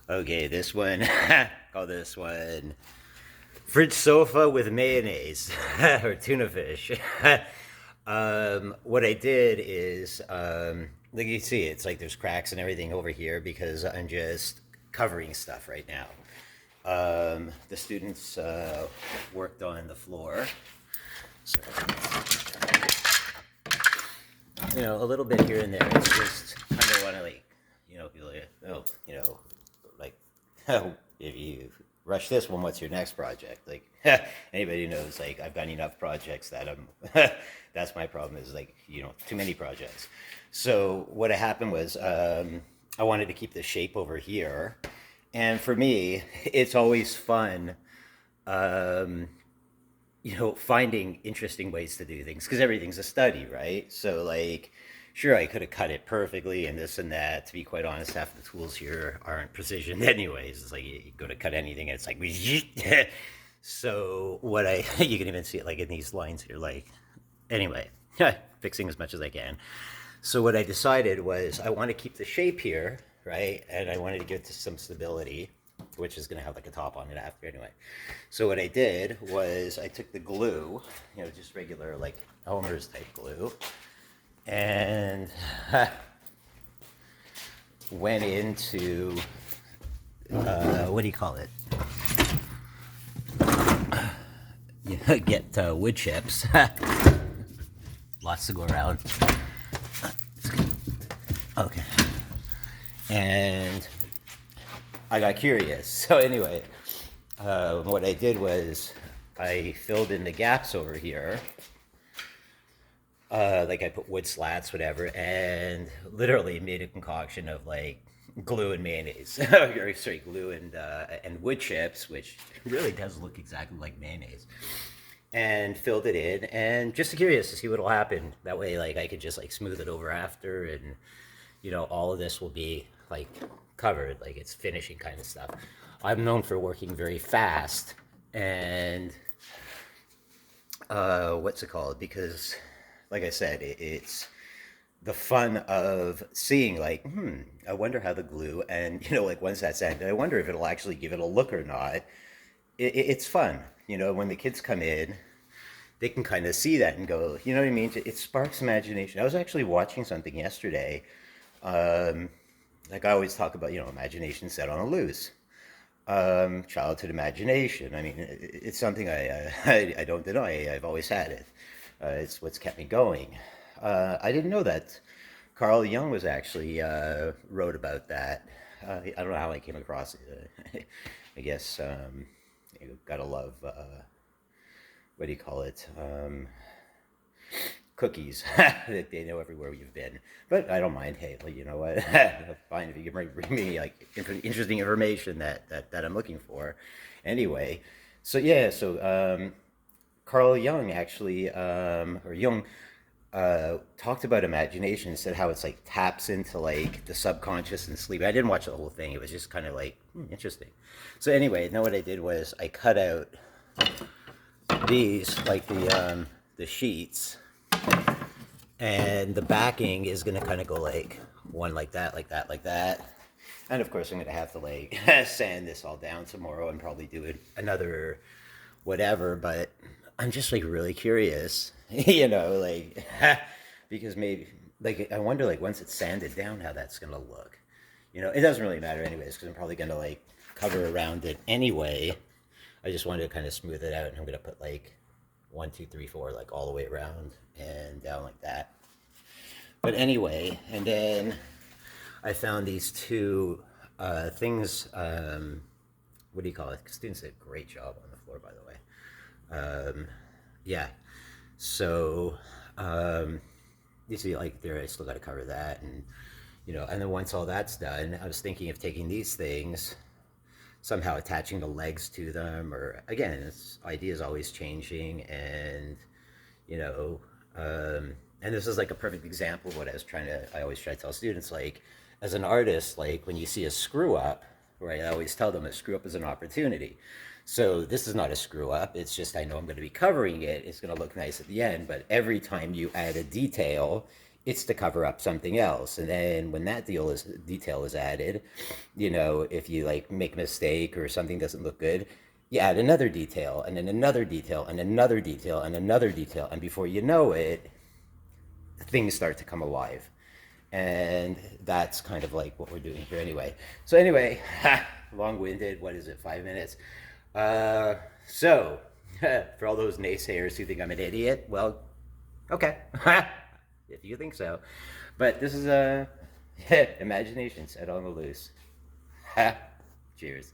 Okay, this one, call this one fridge sofa with mayonnaise or tuna fish. What I did is, like you see, it's like there's cracks and everything over here because I'm just covering stuff right now. The students worked on the floor, so a little bit here and there. It's just kind of want to like, be like, oh, like, oh, if you rush this one, what's your next project? Like, anybody knows, like, I've got enough projects that I'm. That's my problem is like, too many projects. So what happened was, I wanted to keep the shape over here, and for me, it's always fun. Um, finding interesting ways to do things because everything's a study, right? So, like, sure, I could have cut it perfectly and this and that. To be quite honest, half the tools here aren't precision, anyways. It's like you go to cut anything, and it's like, so what I you can even see it like in these lines here, like, anyway, fixing as much as I can. So what I decided was I want to keep the shape here, right? And I wanted to give it to some stability, which is going to have like a top on it after anyway. So what I did was I took the glue, just regular like Elmer's type glue, and went into what do you call it? Get wood chips. Lots to go around. Okay. And I got curious. So anyway, what I did was I filled in the gaps over here. Like I put wood slats, whatever, and literally made a concoction of like glue and mayonnaise. Or, sorry, glue and wood chips, which really does look exactly like mayonnaise. And filled it in, and just curious to see what'll happen. That way, like I could just like smooth it over after, and all of this will be like covered, like it's finishing kind of stuff. I'm known for working very fast, and what's it called? Because, like I said, it's the fun of seeing like, I wonder how the glue and like once that's ended, I wonder if it'll actually give it a look or not. It's fun, when the kids come in, they can kind of see that and go, you know what I mean? It sparks imagination. I was actually watching something yesterday. Um, like I always talk about, imagination set on a loose. Childhood imagination. I mean, it's something I don't deny. I've always had it. It's what's kept me going. I didn't know that Carl Jung was actually wrote about that. I don't know how I came across it. I guess you gotta love what do you call it? Cookies. They know everywhere you've been, but I don't mind. Hey, you know what? Fine if you can bring me like interesting information that I'm looking for. Anyway, so yeah, so Carl Jung actually, or Jung, talked about imagination, said how it's like taps into like the subconscious and sleep. I didn't watch the whole thing. It was just kind of like interesting. So anyway, now what I did was I cut out these like the sheets, and the backing is gonna kind of go like one like that, like that, like that. And of course, I'm gonna have to like sand this all down tomorrow and probably do another whatever. But I'm just like really curious, like because maybe like I wonder like once it's sanded down how that's gonna look. It doesn't really matter anyways because I'm probably gonna like cover around it anyway. I just wanted to kind of smooth it out, and I'm gonna put like one, two, three, four, like all the way around and down like that. But anyway, and then I found these two things. What do you call it? Students did a great job on the floor, by the way. Yeah. So you see, like there, I still got to cover that, and and then once all that's done, I was thinking of taking these things, somehow attaching the legs to them, or again, this idea is always changing, and you know, and this is like a perfect example of what I always try to tell students, like, as an artist, like when you see a screw up, right, I always tell them a screw up is an opportunity. So this is not a screw up. It's just I know I'm going to be covering it. It's going to look nice at the end. But every time you add a detail, it's to cover up something else. And then when that detail is added, if you like make a mistake or something doesn't look good, you add another detail and then another detail and another detail and another detail. And before you know it, things start to come alive. And that's kind of like what we're doing here anyway. So anyway, long-winded, what is it, 5 minutes? So for all those naysayers who think I'm an idiot, well, okay, if you think so. But this is a imagination set on the loose. Cheers.